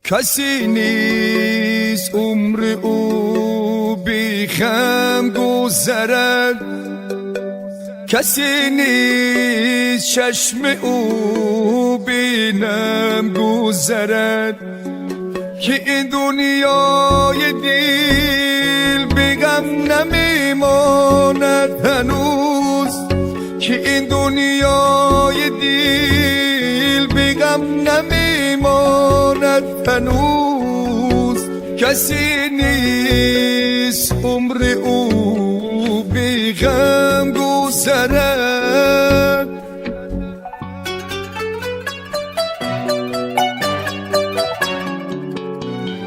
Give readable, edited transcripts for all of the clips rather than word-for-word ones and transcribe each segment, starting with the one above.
کسی نیست عمر او بی خم گذرد، کسی نیست چشم او بی نم گذرد، که این دنیای دل بی غم نمیماند هنوز، که این دنیای دل بی غم نمیماند هنوز. کسی نیست عمر او بی غم گذرد.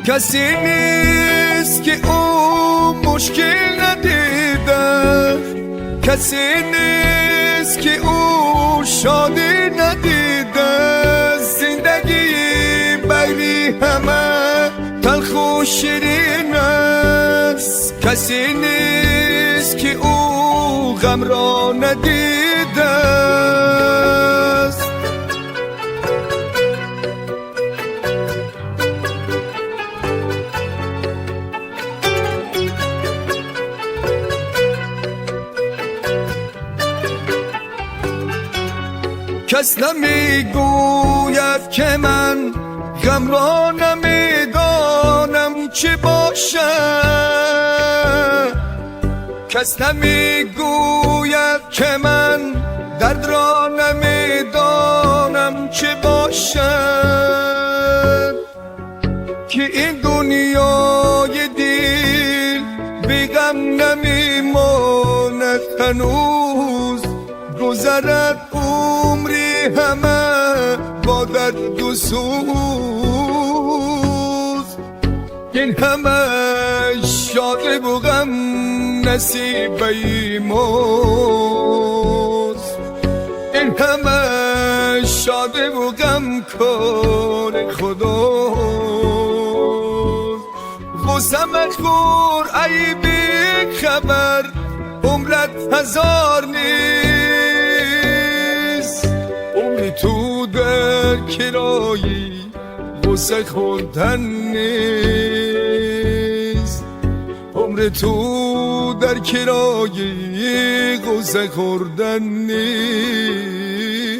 کسی نیست که او مشکل ندیده، کسی نیست که او شادی ندیده، زندگی بینی همه تلخ و شیرین است، کسی نیست که او غم را ندیده است. کس نمیگوید که من غم را نمیدانم چه باشد، کس نمیگوید که من درد را نمیدانم چه باشد، که این دنیای دل بی غم نمیماند هنوز، گذرد عمری همه با درد و سوز، این همه شادی و غم نصیبه ماست، این همه شادی و غم کار خداست. غصه خور ای بی خبر عمرت هزار نیست، عمر تو در کرایی غصه خوردن نیست، عمر تو در کرایی غصه خوردن نیست.